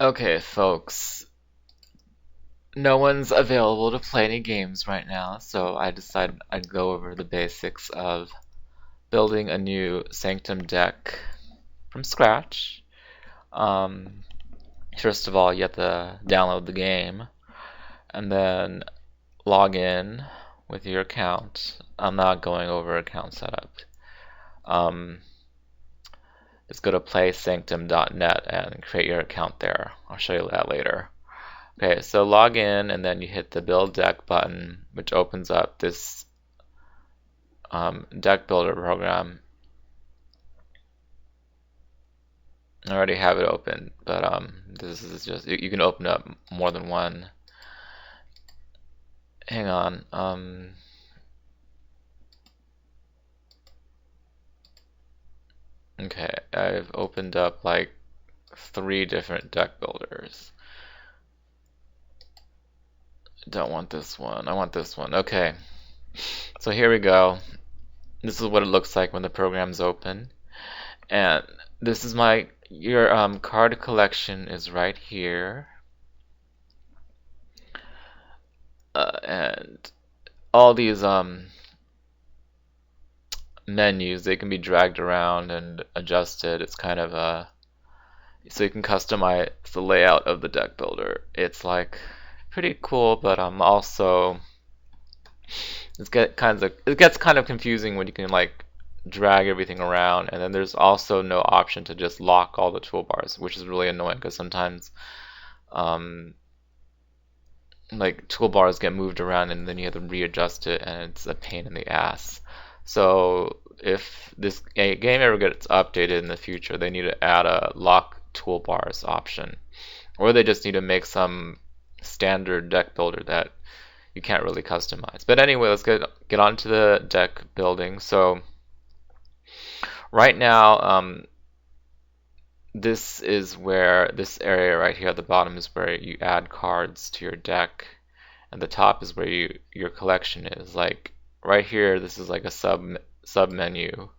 Okay, folks, no one's available to play any games right now, so I decided I'd go over the basics of building a new Sanctum deck from scratch. Um, First of all, you have to download the game and then log in with your account. I'm not going over account setup. Um, just go to playsanctum.net and create your account there. I'll show you that later. Okay, so log in and then you hit the build deck button, which opens up this deck builder program. I already have it open, but this is just, you can open up more than one. Hang on. Okay, I've opened up like 3 different deck builders. Don't want this one. I want this one. Okay, so here we go. This is what it looks like when the program's open. And this is your card collection is right here. And all these menus, they can be dragged around and adjusted. It's kind of so you can customize the layout of the deck builder. It's like pretty cool, but also it gets kind of confusing when you can like drag everything around, and then there's also no option to just lock all the toolbars, which is really annoying because sometimes um, like toolbars get moved around and then you have to readjust it, and it's a pain in the ass. So if this game ever gets updated in the future, they need to add a lock toolbars option, or they just need to make some standard deck builder that you can't really customize. But anyway, let's get on to the deck building. So right now, this is where this area right here at the bottom is where you add cards to your deck, and the top is where your collection is. Like right here, this is like a sub menu,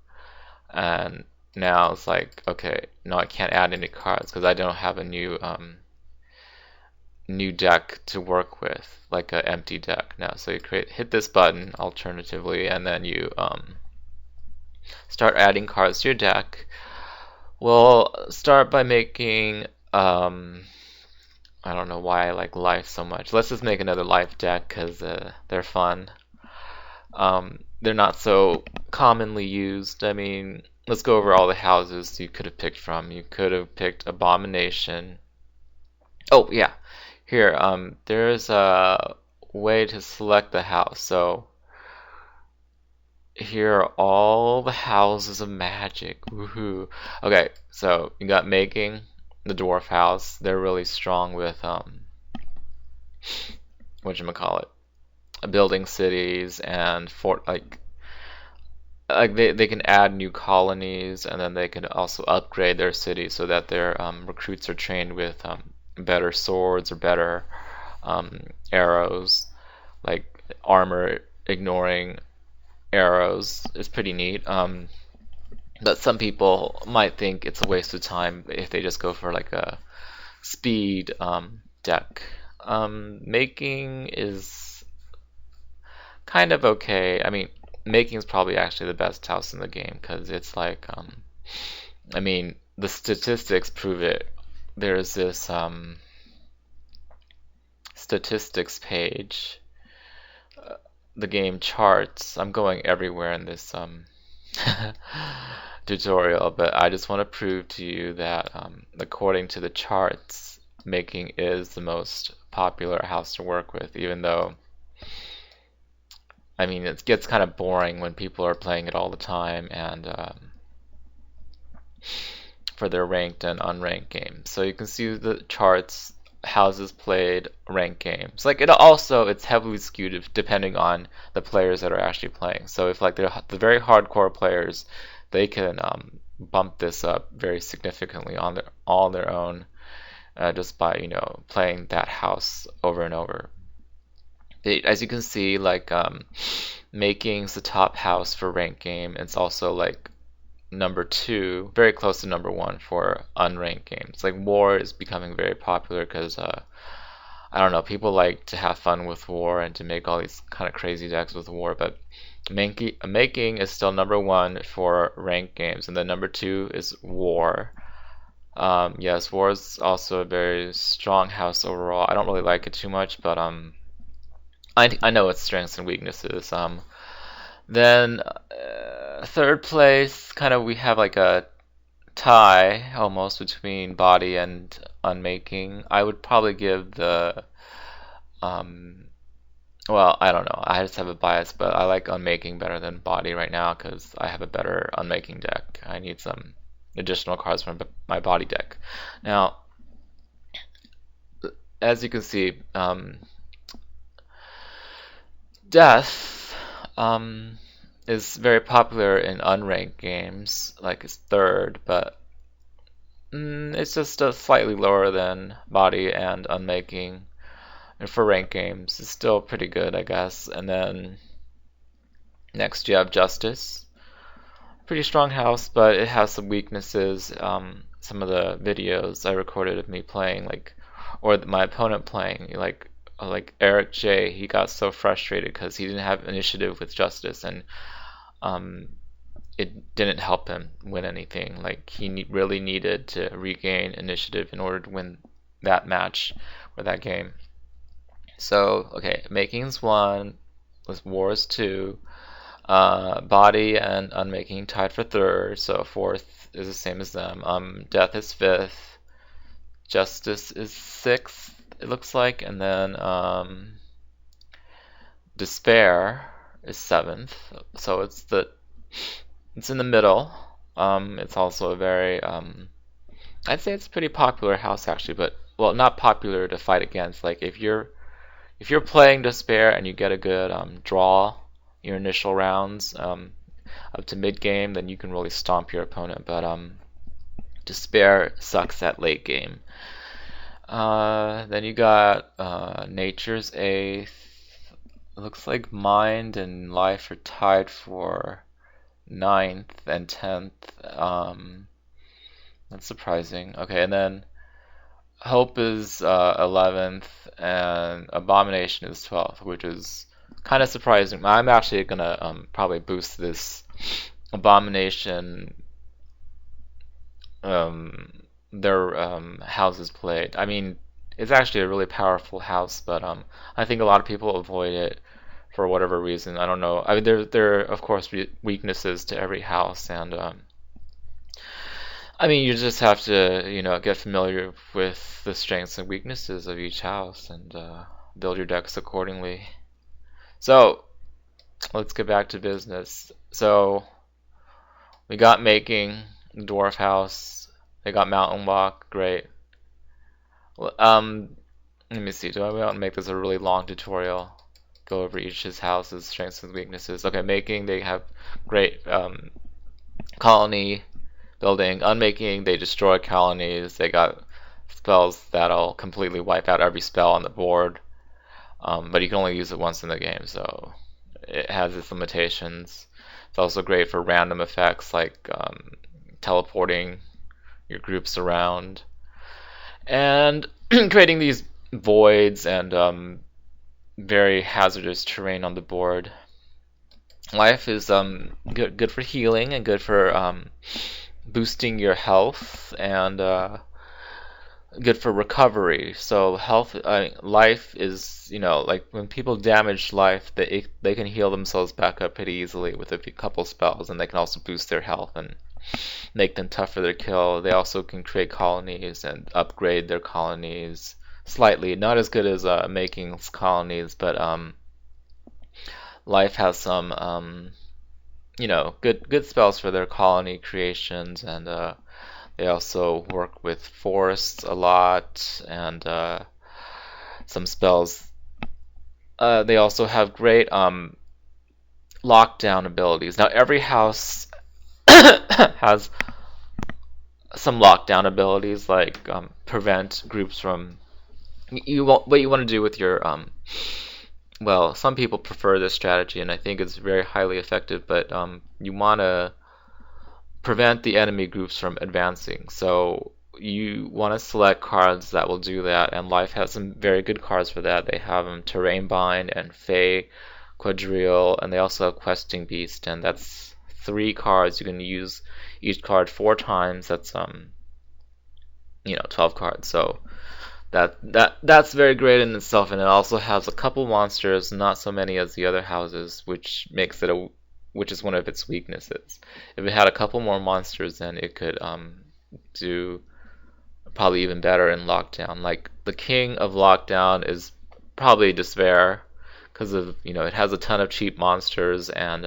and now it's like, okay, no, I can't add any cards because I don't have a new deck to work with, like an empty deck now. So you hit this button alternatively, and then you start adding cards to your deck. We'll start by making I don't know why I like life so much. Let's just make another life deck because they're fun. They're not so commonly used. I mean, let's go over all the houses you could have picked from. You could have picked Abomination. Oh yeah, here there's a way to select the house. So here are all the houses of magic. Woohoo. Okay, so you got making the dwarf house. They're really strong with whatchamacallit, building cities and fort like they can add new colonies, and then they can also upgrade their city so that their recruits are trained with better swords or better arrows, like armor ignoring arrows is pretty neat. But some people might think it's a waste of time if they just go for like a speed deck. Making is kind of okay. I mean, making is probably actually the best house in the game because it's like, I mean, the statistics prove it. There's this statistics page, the game charts. I'm going everywhere in this tutorial, but I just want to prove to you that according to the charts, making is the most popular house to work with, even though, I mean, it gets kind of boring when people are playing it all the time and for their ranked and unranked games. So you can see the charts, houses played, ranked games. Like it's heavily skewed depending on the players that are actually playing. So if like they're the very hardcore players, they can bump this up very significantly on their own, just by playing that house over and over. As you can see, like making's the top house for ranked game. It's also like number two, very close to number one for unranked games. Like War is becoming very popular because I don't know, people like to have fun with War and to make all these kind of crazy decks with War, but making is still number one for ranked games, and then number two is War. Yes, War is also a very strong house overall. I don't really like it too much, but I know its strengths and weaknesses. Then third place, kind of we have like a tie almost between body and unmaking. I would probably give the um well, I don't know. I just have a bias, but I like unmaking better than body right now because I have a better unmaking deck. I need some additional cards from my body deck. Now, as you can see, Death is very popular in unranked games, like it's third, but it's just slightly lower than body and unmaking. And for ranked games, it's still pretty good, I guess. And then next you have Justice. Pretty strong house, but it has some weaknesses. Some of the videos I recorded of me playing, like, or my opponent playing, like Eric J, he got so frustrated because he didn't have initiative with Justice, and um, it didn't help him win anything. Like he really needed to regain initiative in order to win that match or that game. So, okay, making's one, with wars two, body and unmaking tied for third, so fourth is the same as them. Death is fifth, justice is sixth, it looks like, and then despair is seventh. So it's in the middle. It's also a very I'd say it's a pretty popular house actually, but well, not popular to fight against. Like if you're playing Despair and you get a good draw your initial rounds up to mid game, then you can really stomp your opponent. But Despair sucks at late game. Then you got Nature's eighth. It looks like Mind and Life are tied for ninth and 10th. That's surprising. Okay, and then Hope is 11th, and Abomination is 12th, which is kind of surprising. I'm actually gonna probably boost this Abomination, their houses played. I mean, it's actually a really powerful house, but I think a lot of people avoid it for whatever reason. I don't know. I mean, there are of course weaknesses to every house, and I mean, you just have to, get familiar with the strengths and weaknesses of each house and build your decks accordingly. So, let's get back to business. So, we got Making, Dwarf House. They got Mountain Walk, great. Well, let me see. Do I want to make this a really long tutorial? Go over each of his houses, strengths and weaknesses. Okay, Making, they have great colony building. Unmaking, they destroy colonies. They got spells that'll completely wipe out every spell on the board. But you can only use it once in the game, so it has its limitations. It's also great for random effects like teleporting your groups around and creating these voids and very hazardous terrain on the board. Life is good for healing and good for boosting your health and good for recovery. So life is, like when people damage life, they can heal themselves back up pretty easily with a couple spells, and they can also boost their health and make them tougher to kill. They also can create colonies and upgrade their colonies slightly. Not as good as Making's colonies, but life has some good spells for their colony creations, and they also work with forests a lot, and some spells. They also have great lockdown abilities. Now every house has some lockdown abilities, like prevent groups from. What you want to do with your well, some people prefer this strategy, and I think it's very highly effective, but you want to prevent the enemy groups from advancing. So you want to select cards that will do that, and Life has some very good cards for that. They have Terrain Bind and Fey Quadrille, and they also have Questing Beast, and that's three cards. You can use each card four times. That's 12 cards. So that's very great in itself, and it also has a couple monsters, not so many as the other houses, which is one of its weaknesses. If it had a couple more monsters, then it could do probably even better in Lockdown. Like the king of Lockdown is probably Despair, because of it has a ton of cheap monsters, and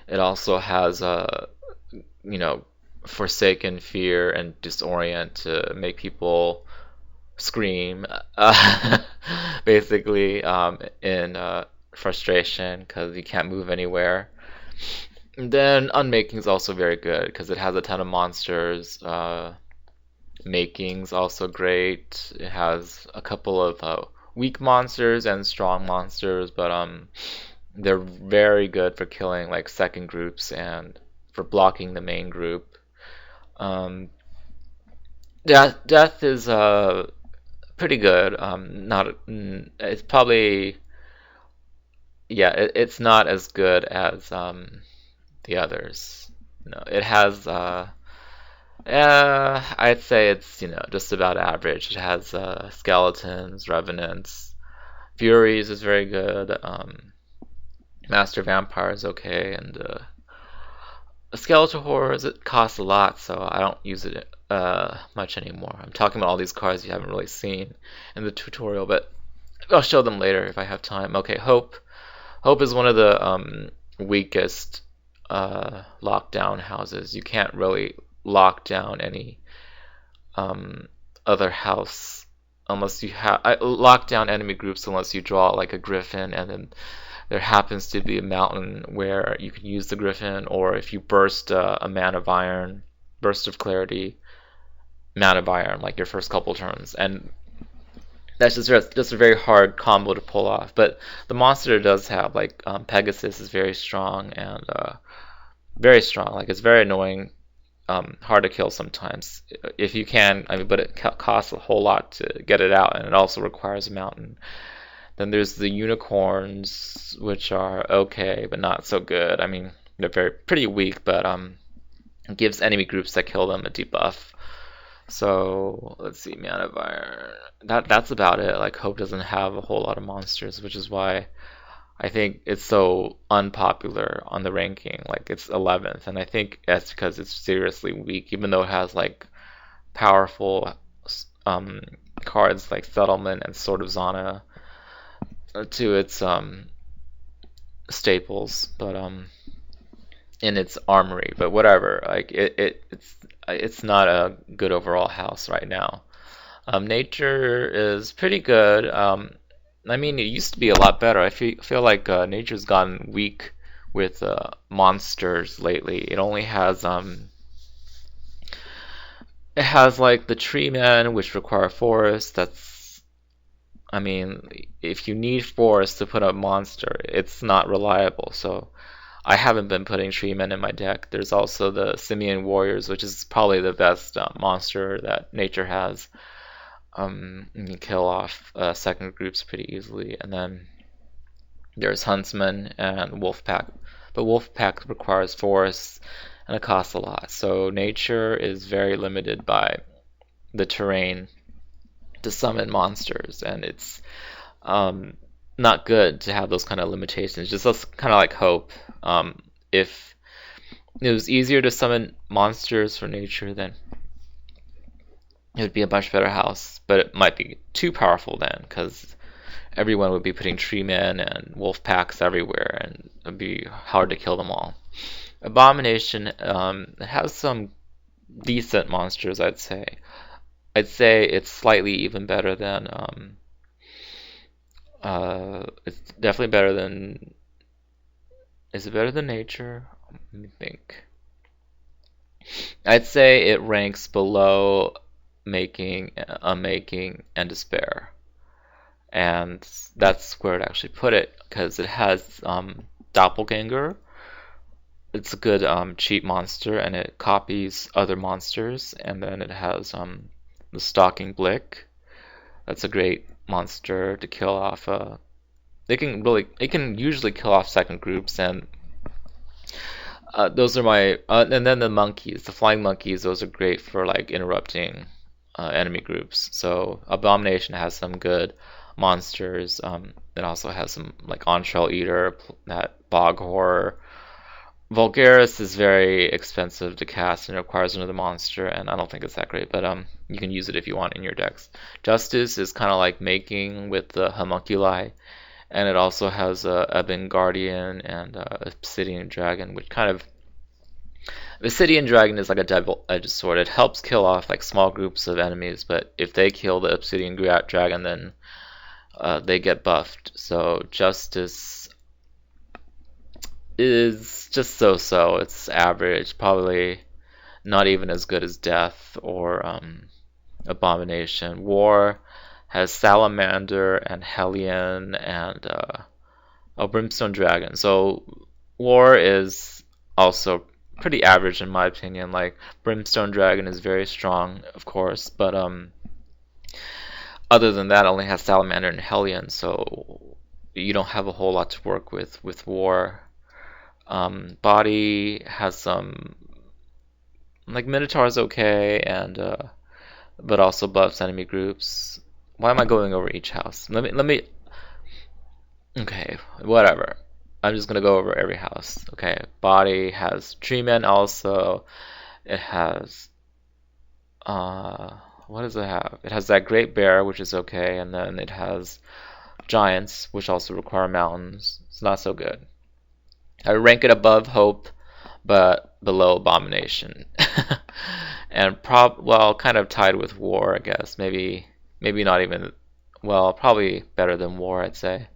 it also has you know Forsaken, Fear, and Disorient to make people scream, basically, in frustration because you can't move anywhere. And then Unmaking is also very good because it has a ton of monsters. Making's also great. It has a couple of weak monsters and strong monsters, but they're very good for killing like second groups and for blocking the main group. Um, Death is pretty good. Not it's probably yeah. It's not as good as the others. No, it has I'd say it's just about average. It has skeletons, revenants, furies is very good. Master vampire is okay, and skeletal horrors it costs a lot, so I don't use it much anymore. I'm talking about all these cards you haven't really seen in the tutorial, but I'll show them later if I have time. Okay, Hope. Hope is one of the weakest lockdown houses. You can't really lock down any other house unless you have lock down enemy groups unless you draw like a griffin, and then there happens to be a mountain where you can use the griffin, or if you burst a Man of Iron, Burst of Clarity, Man of Iron, like your first couple turns, and that's just a very hard combo to pull off. But the monster does have like Pegasus is very strong, and very strong. Like it's very annoying, hard to kill sometimes if you can. I mean, but it costs a whole lot to get it out, and it also requires a mountain. Then there's the unicorns, which are okay but not so good. I mean, they're pretty weak, but it gives enemy groups that kill them a debuff. So let's see, Man of Iron. That's about it. Like Hope doesn't have a whole lot of monsters, which is why I think it's so unpopular on the ranking. Like it's 11th, and I think that's because it's seriously weak, even though it has like powerful cards like Settlement and Sword of Zana to its staples, but in its armory. But whatever, like it's not a good overall house right now. Nature is pretty good. I mean, it used to be a lot better. I feel like nature's gotten weak with monsters lately. It has like the tree men, which require forest. I mean, if you need forest to put a monster, it's not reliable. So I haven't been putting tree men in my deck. There's also the Simian Warriors, which is probably the best monster that nature has. You can kill off second groups pretty easily. And then there's Huntsman and Wolfpack. But Wolfpack requires forests and it costs a lot. So nature is very limited by the terrain to summon monsters, and it's not good to have those kind of limitations. Just kind of like Hope. If it was easier to summon monsters for nature, then it would be a much better house. But it might be too powerful then, because everyone would be putting tree men and wolf packs everywhere, and it would be hard to kill them all. Abomination has some decent monsters, I'd say. I'd say it's slightly even better than it's definitely better than is it better than nature? Let me think. I'd say it ranks below making, unmaking, and despair. And that's where I'd actually put it because it has doppelganger, it's a good cheap monster, and it copies other monsters. And then it has the Stalking Blick. That's a great monster to kill off. It can usually kill off second groups, and those are my. And then the monkeys, the flying monkeys. Those are great for like interrupting enemy groups. So Abomination has some good monsters. It also has some like On-Shell Eater, that Bog Horror. Vulgaris is very expensive to cast and requires another monster, and I don't think it's that great, but you can use it if you want in your decks. Justice is kind of like making with the homunculi, and it also has Ebon Guardian and Obsidian Dragon, which kind of Obsidian Dragon is like a double-edged sword. It helps kill off like small groups of enemies, but if they kill the Obsidian Dragon, then they get buffed. So Justice is just so-so. It's average, probably not even as good as Death or Abomination. War has Salamander and Hellion and a Brimstone Dragon. So War is also pretty average in my opinion. Like Brimstone Dragon is very strong, of course, but other than that, it only has Salamander and Hellion, so you don't have a whole lot to work with War. Body has some like Minotaur's okay, and but also buffs enemy groups. Why am I going over each house? Let me. Okay, whatever. I'm just gonna go over every house. Okay, Body has Treeman also. It has what does it have? It has that Great Bear, which is okay, and then it has Giants, which also require mountains. It's not so good. I rank it above Hope, but below Abomination. And well, kind of tied with War, I guess. Maybe not even, well, probably better than War, I'd say.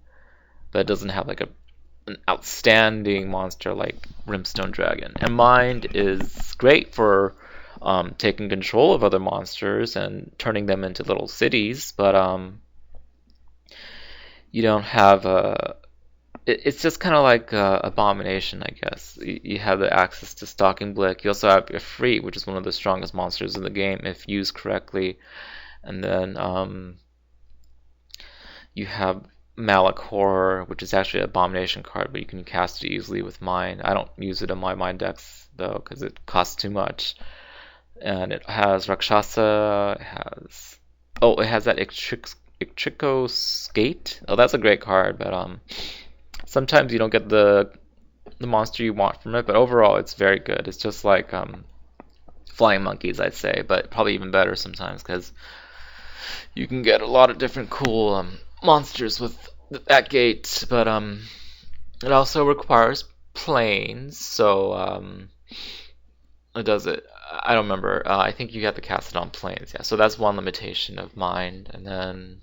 But it doesn't have like an outstanding monster like Brimstone Dragon. And Mind is great for taking control of other monsters and turning them into little cities, but you don't have a it's just kind of like Abomination, I guess. You have the access to Stalking Blick. You also have Ifrit, which is one of the strongest monsters in the game if used correctly. And then you have Malik Horror, which is actually an Abomination card, but you can cast it easily with Mine. I don't use it in my Mine decks, though, because it costs too much. And it has Rakshasa, it has... Oh, it has that Ichiko Skate. Oh, that's a great card, but sometimes you don't get the monster you want from it, but overall it's very good. It's just like flying monkeys, I'd say, but probably even better sometimes because you can get a lot of different cool monsters with that gate. But it also requires planes, so it does it. I don't remember. I think you have to cast it on planes. Yeah, so that's one limitation of mine, and then.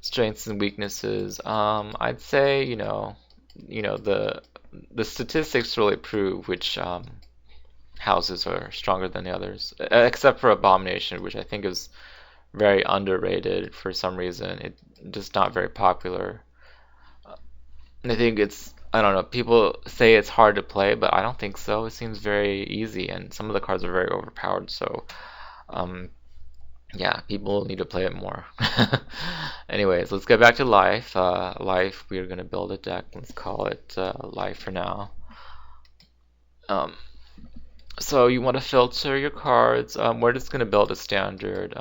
Strengths and weaknesses. I'd say the statistics really prove which houses are stronger than the others, except for Abomination, which I think is very underrated for some reason. It's just not very popular. And I think I don't know, people say it's hard to play, but I don't think so. It seems very easy, and some of the cards are very overpowered, so um, yeah, people need to play it more. Anyways, let's get back to Life. Life, we're going to build a deck. Let's call it Life for now. Um, so you want to filter your cards. We're just going to build a standard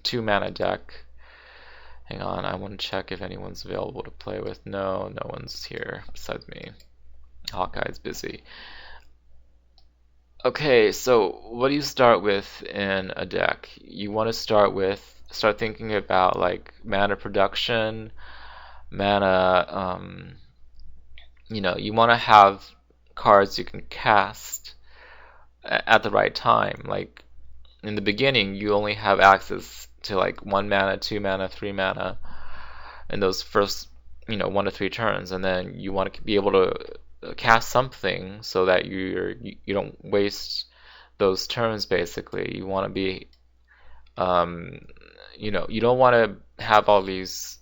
2 mana deck. Hang on, I want to check if anyone's available to play with. No one's here besides me. Hawkeye's busy. Okay, so what do you start with in a deck? You want to start thinking about like mana production, mana, you want to have cards you can cast at the right time. Like in the beginning, you only have access to like 1 mana, 2 mana, 3 mana in those first, 1 to 3 turns, and then you want to be able to cast something so that you don't waste those turns. Basically, you want to be you don't want to have all these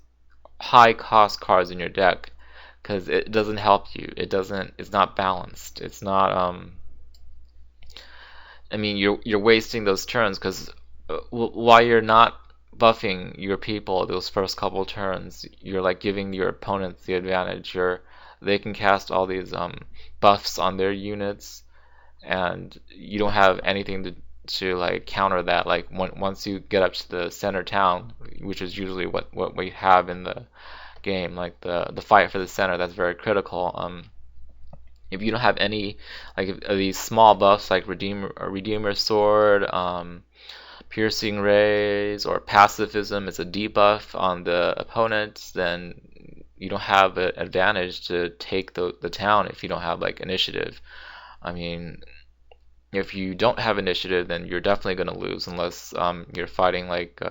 high cost cards in your deck because it doesn't help you. It's not balanced. It's not, I mean, you're wasting those turns because while you're not buffing your people those first couple turns, you're like giving your opponents the advantage. They can cast all these buffs on their units, and you don't have anything to like counter that. Like once you get up to the center town, which is usually what we have in the game, like the fight for the center, that's very critical. If you don't have any like these small buffs like Redeemer Sword, Piercing Rays, or Pacifism is a debuff on the opponent, then you don't have an advantage to take the town if you don't have like initiative. I mean, if you don't have initiative, then you're definitely going to lose unless you're fighting like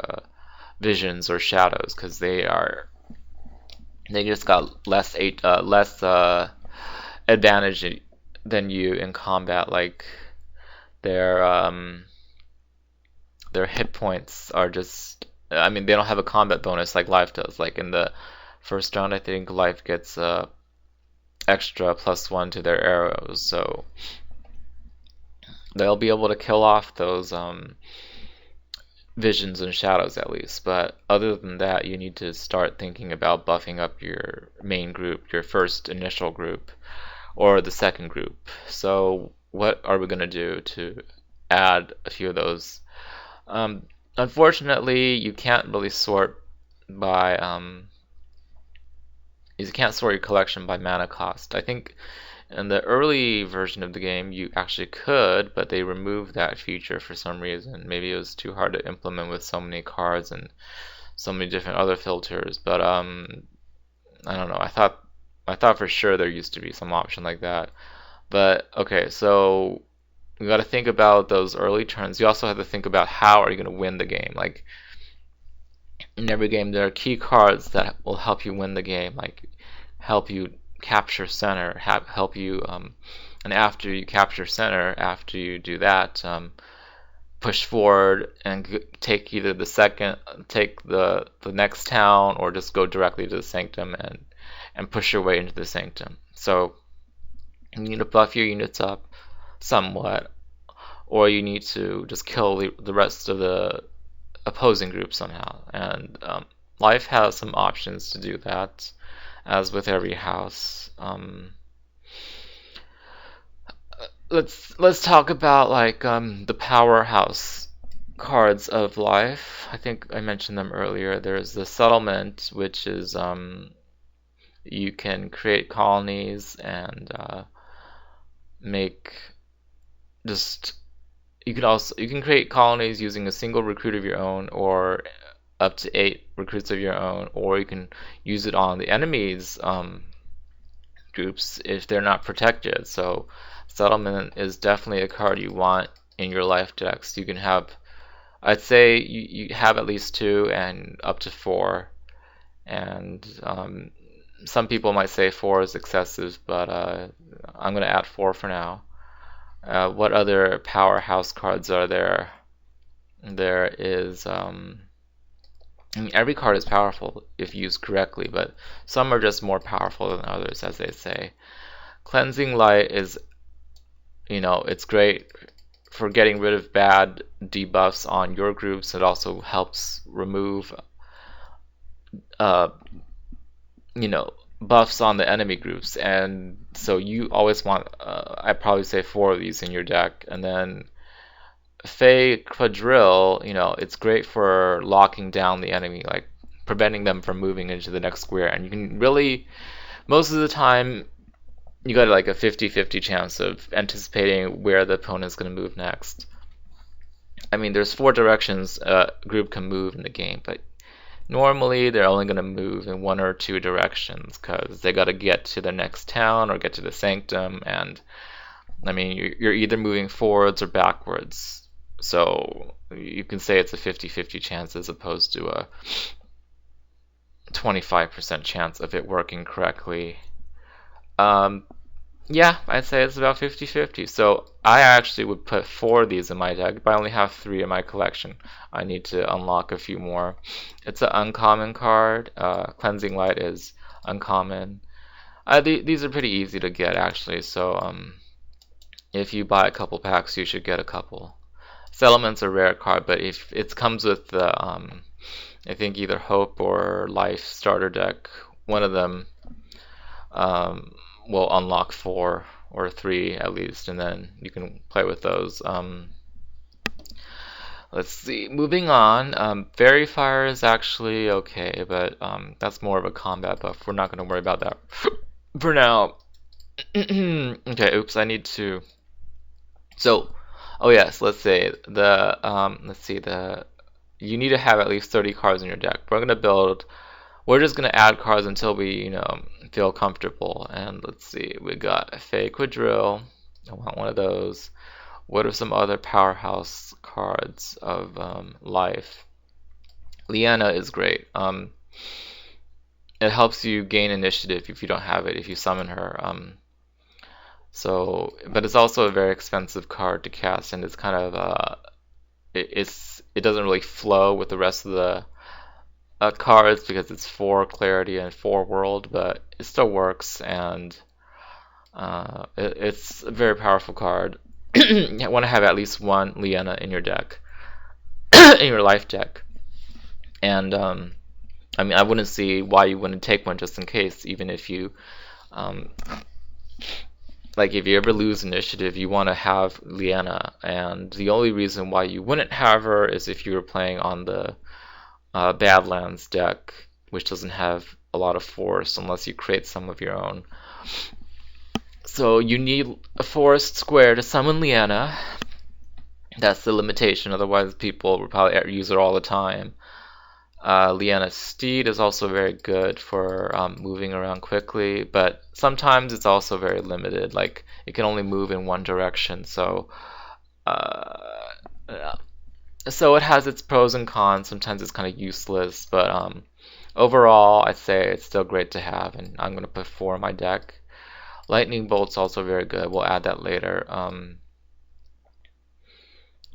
visions or shadows, because they just got less advantage than you in combat. Like their their hit points are just, I mean, they don't have a combat bonus like life does. Like in the first round, I think life gets extra +1 to their arrows, so they'll be able to kill off those visions and shadows at least. But other than that, you need to start thinking about buffing up your main group, your first initial group, or the second group. So what are we going to do to add a few of those? Unfortunately, you can't really sort by you can't sort your collection by mana cost. I think in the early version of the game, you actually could, but they removed that feature for some reason. Maybe it was too hard to implement with so many cards and so many different other filters. But I don't know. I thought for sure there used to be some option like that. But okay, so we got to think about those early turns. You also have to think about how are you going to win the game. Like in every game, there are key cards that will help you win the game, like help you capture center, help you, and after you capture center, after you do that, push forward and take either take the next town, or just go directly to the sanctum and push your way into the sanctum. So you need to buff your units up somewhat, or you need to just kill the rest of the opposing group somehow. And life has some options to do that, as with every house. Let's talk about like the powerhouse cards of life. I think I mentioned them earlier. There's the settlement, which is you can create colonies and make just you can create colonies using a single recruit of your own, or up to 8 recruits of your own, or you can use it on the enemy's groups if they're not protected. So settlement is definitely a card you want in your life decks. You can have, I'd say you have at least 2 and up to 4, and some people might say 4 is excessive, but I'm going to add 4 for now. What other powerhouse cards are there? There is, I mean, every card is powerful if used correctly, but some are just more powerful than others, as they say. Cleansing Light is, it's great for getting rid of bad debuffs on your groups. It also helps remove, buffs on the enemy groups, and so you always want, I'd probably say 4 of these in your deck. And then Fey Quadrille, it's great for locking down the enemy, like preventing them from moving into the next square. And you can really, most of the time, you got like a 50-50 chance of anticipating where the opponent's going to move next. I mean, there's 4 directions a group can move in the game, but normally they're only going to move in 1 or 2 directions because they got to get to the next town or get to the sanctum. And I mean, you're either moving forwards or backwards. So you can say it's a 50-50 chance as opposed to a 25% chance of it working correctly. Yeah, I'd say it's about 50-50. So I actually would put 4 of these in my deck, but I only have 3 in my collection. I need to unlock a few more. It's an uncommon card. Cleansing Light is uncommon. These are pretty easy to get actually. So if you buy a couple packs, you should get a couple. Settlement's a rare card, but if it comes with the I think either Hope or Life starter deck, one of them um, will unlock 4 or 3 at least, and then you can play with those. Let's see. Moving on, Fairy Fire is actually okay, but that's more of a combat buff. We're not going to worry about that for now. Okay, oops, I need to. So, oh yes, let's see the you need to have at least 30 cards in your deck. We're just gonna add cards until we, feel comfortable. And let's see, we got a Fey Quadrille. I want one of those. What are some other powerhouse cards of life? Leanna is great. It helps you gain initiative if you don't have it, if you summon her. But it's also a very expensive card to cast, and it's kind of it doesn't really flow with the rest of the cards because it's 4 clarity and 4 world, but it still works, and it's a very powerful card. You want to have at least one Leanna in your deck, in your life deck, and I mean I wouldn't see why you wouldn't take one just in case, even if you um, like if you ever lose initiative, you want to have Leanna, and the only reason why you wouldn't have her is if you were playing on the Badlands deck, which doesn't have a lot of force unless you create some of your own. So you need a forest square to summon Leanna. That's the limitation, otherwise people would probably use it all the time. Leanna's Steed is also very good for moving around quickly, but sometimes it's also very limited. Like it can only move in one direction, uh, so it has its pros and cons. Sometimes it's kind of useless, but overall, I'd say it's still great to have, and I'm gonna put 4 in my deck. Lightning Bolt's also very good. We'll add that later.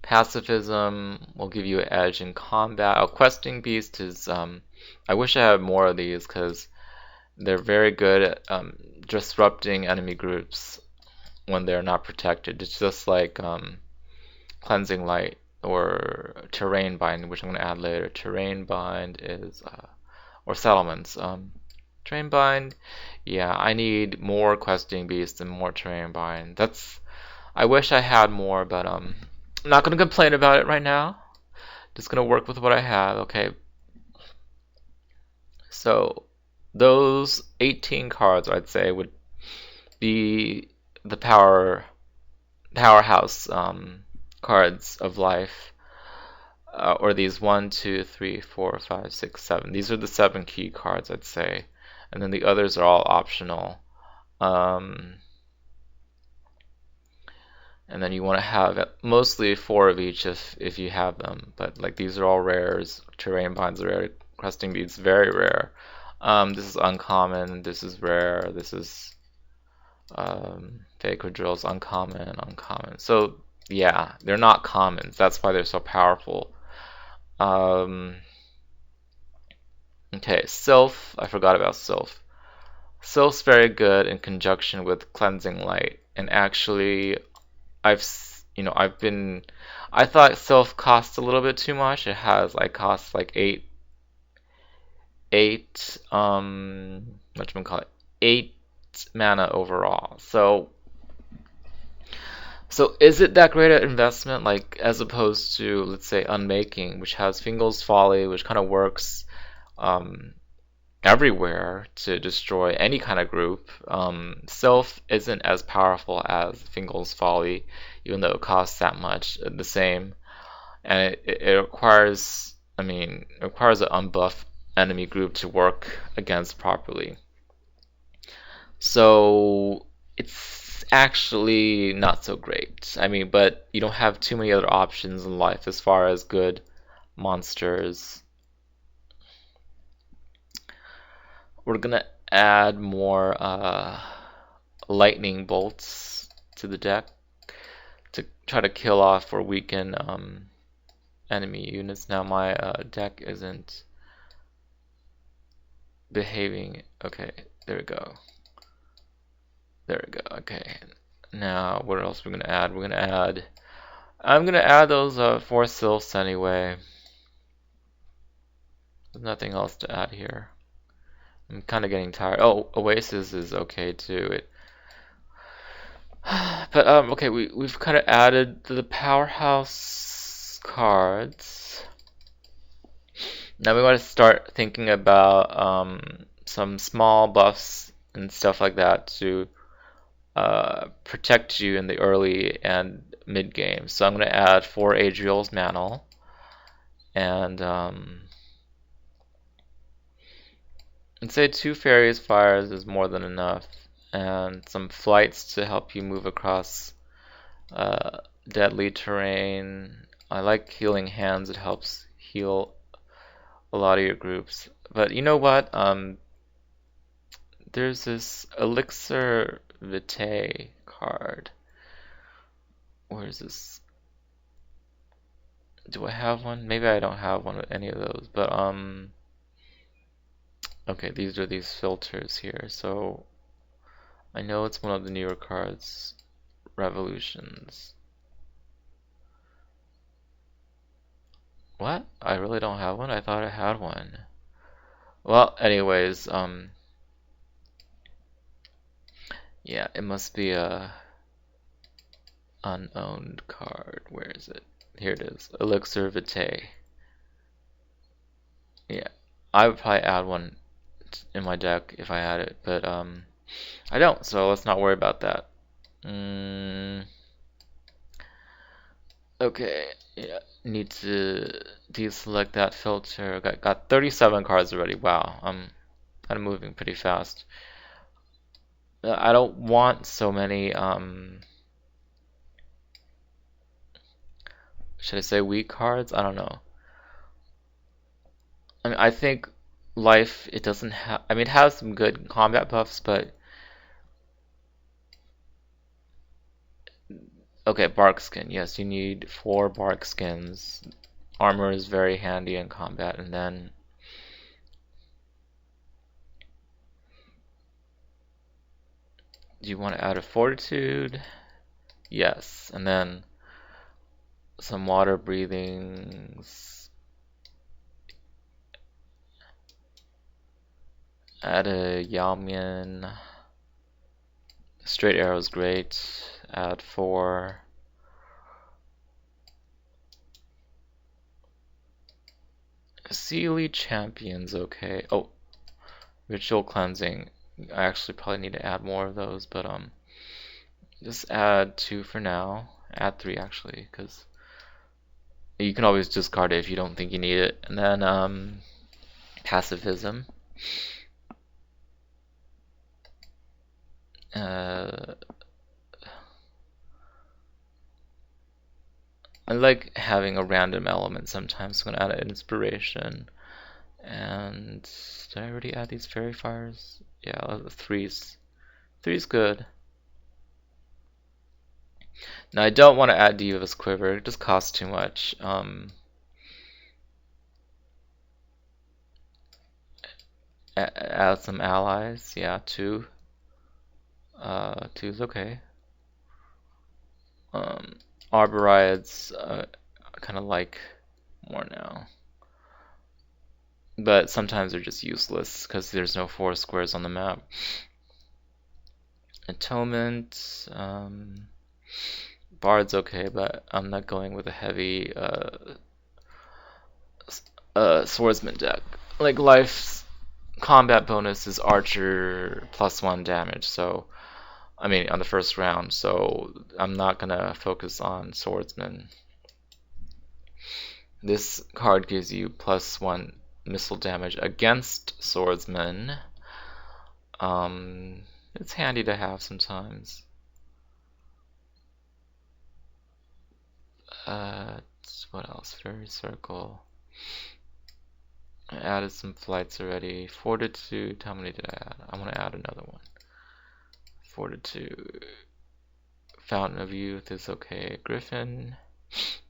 Pacifism will give you an edge in combat. Oh, Questing Beast is, I wish I had more of these because they're very good at disrupting enemy groups when they're not protected. It's just like Cleansing Light or Terrain Bind, which I'm going to add later. Terrain Bind is, or Settlements. Terrain Bind, yeah, I need more Questing Beasts and more Terrain Bind. I wish I had more, but I'm not gonna complain about it right now. Just gonna work with what I have. Okay. So those 18 cards, I'd say, would be the powerhouse cards of life, or these 1, 2, 3, 4, 5, 6, 7. These are the 7 key cards, I'd say, and then the others are all optional. And then you want to have mostly 4 of each if you have them. But like these are all rares. Terrain Binds are rare. Questing Beads very rare. This is uncommon. This is rare. This is Fake Drills uncommon. So yeah, they're not commons. That's why they're so powerful. Okay, Sylph. I forgot about Sylph. Sylph's very good in conjunction with Cleansing Light, and actually I thought Sylph costs a little bit too much. It costs like eight, whatchamacallit, 8 mana overall. So is it that great an investment, like as opposed to, let's say, Unmaking, which has Fingal's Folly, which kind of works everywhere to destroy any kind of group. Sylph isn't as powerful as Fingal's Folly, even though it costs that much, the same. And it requires, it requires an unbuffed enemy group to work against properly. So it's actually not so great. But you don't have too many other options in life as far as good monsters. We're gonna add more lightning bolts to the deck to try to kill off or weaken enemy units. Now my deck isn't behaving. Okay, there we go. There we go. Okay. Now, what else we're gonna add? We're gonna add. I'm gonna add those four sylphs anyway. There's nothing else to add here. I'm kind of getting tired. Oh, Oasis is okay too. But okay, we've kind of added the powerhouse cards. Now we want to start thinking about some small buffs and stuff like that to protect you in the early and mid game. So I'm going to add 4 Adriel's Mantle and I'd say 2 Fairies Fires is more than enough, and some flights to help you move across uh, deadly terrain. I like healing hands, it helps heal a lot of your groups. But you know what? There's this Elixir Vitae card. Where is this? Do I have one? Maybe I don't have one of any of those, but okay, these are these filters here. So I know it's one of the newer cards, Revolutions. What? I really don't have one? I thought I had one. Well, anyways, yeah, it must be a unowned card. Where is it? Here it is. Elixir Vitae. Yeah, I would probably add one in my deck if I had it, but I don't, so let's not worry about that. Mm, okay, yeah, need to deselect that filter. Got 37 cards already. Wow, I'm kind of moving pretty fast. I don't want so many, should I say weak cards? I don't know. I mean, I think life, it doesn't have, I mean, it has some good combat buffs, but okay, bark skin. Yes, you need 4 bark skins. Armor is very handy in combat, and then do you want to add a fortitude? Yes, and then some water breathings. Add a Yamian. Straight arrow is great. Add 4. Sealy Champion's okay. Oh, ritual cleansing. I actually probably need to add more of those, but just add 2 for now. Add 3 actually, because you can always discard it if you don't think you need it. And then pacifism. Uh, I like having a random element sometimes. So I'm gonna add an inspiration. And did I already add these fairy fires? Yeah, threes. Three's good. Now I don't want to add Diva's Quiver. It just costs too much. Add some allies. Yeah, 2. 2's okay. Um, Arborides, I kind of like more now. But sometimes they're just useless because there's no 4 squares on the map. Atonement, Bard's okay, but I'm not going with a heavy swordsman deck. Like life's combat bonus is archer +1 damage, so I mean on the first round, so I'm not gonna focus on swordsman. This card gives you +1 missile damage against swordsman. It's handy to have sometimes. Uh, what else? Fairy circle. I added some flights already. Fortitude. How many did I add? I'm gonna add another one. Fortitude. Fountain of Youth is okay. Griffin.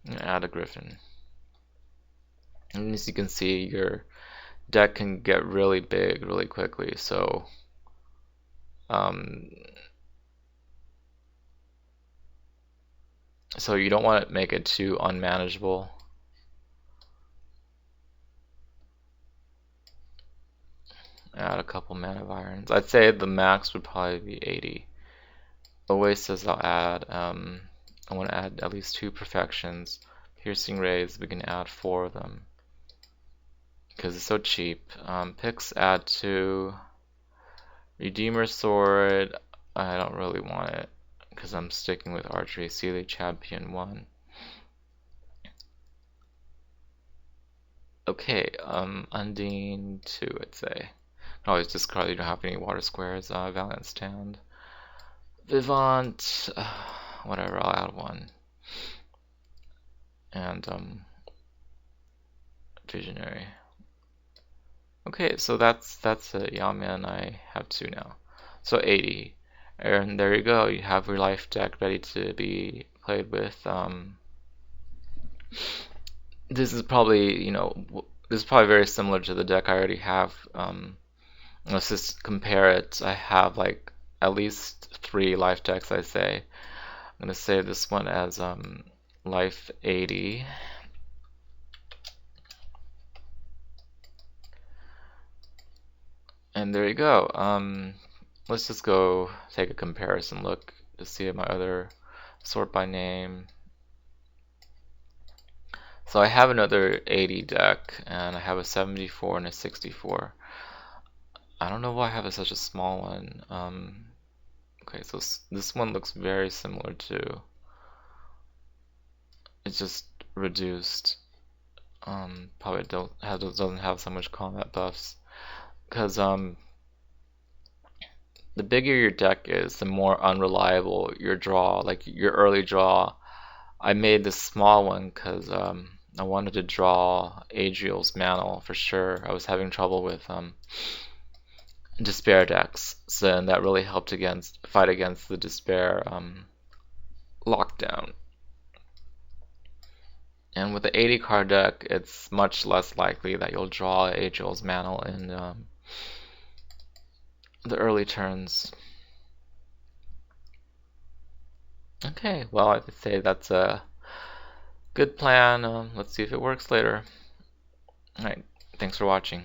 I'm gonna add a Griffin. And as you can see, your deck can get really big really quickly. So, um, So you don't want to make it too unmanageable. Add a couple mana of irons. I'd say the max would probably be 80. Oasis I'll add. I want to add at least 2 perfections. Piercing rays, we can add 4 of them because it's so cheap. Picks add 2. Redeemer sword, I don't really want it because I'm sticking with archery. Sealy champion 1. Okay, Undine 2, I'd say. Can always discard, you don't have any water squares. Valiant stand. Vivant, whatever, I'll add 1. And Visionary. Okay, so that's it. Yeah, man, I have 2 now. So 80. And there you go. You have your life deck ready to be played with. This is probably, this is probably very similar to the deck I already have. Let's just compare it. I have like at least 3 life decks, I say. I'm gonna save this one as life 80. And there you go. Let's just go take a comparison look to see my other sort by name. So I have another 80 deck, and I have a 74 and a 64. I don't know why I have such a small one. Okay, so this one looks very similar to. It's just reduced. Probably doesn't have so much combat buffs because the bigger your deck is, the more unreliable your draw, like your early draw. I made this small one because I wanted to draw Adriel's Mantle for sure. I was having trouble with despair decks, so and that really helped fight against the despair lockdown. And with the 80 card deck, it's much less likely that you'll draw Adriel's Mantle in the early turns. Okay, well, I would say that's a good plan. Let's see if it works later. Alright, thanks for watching.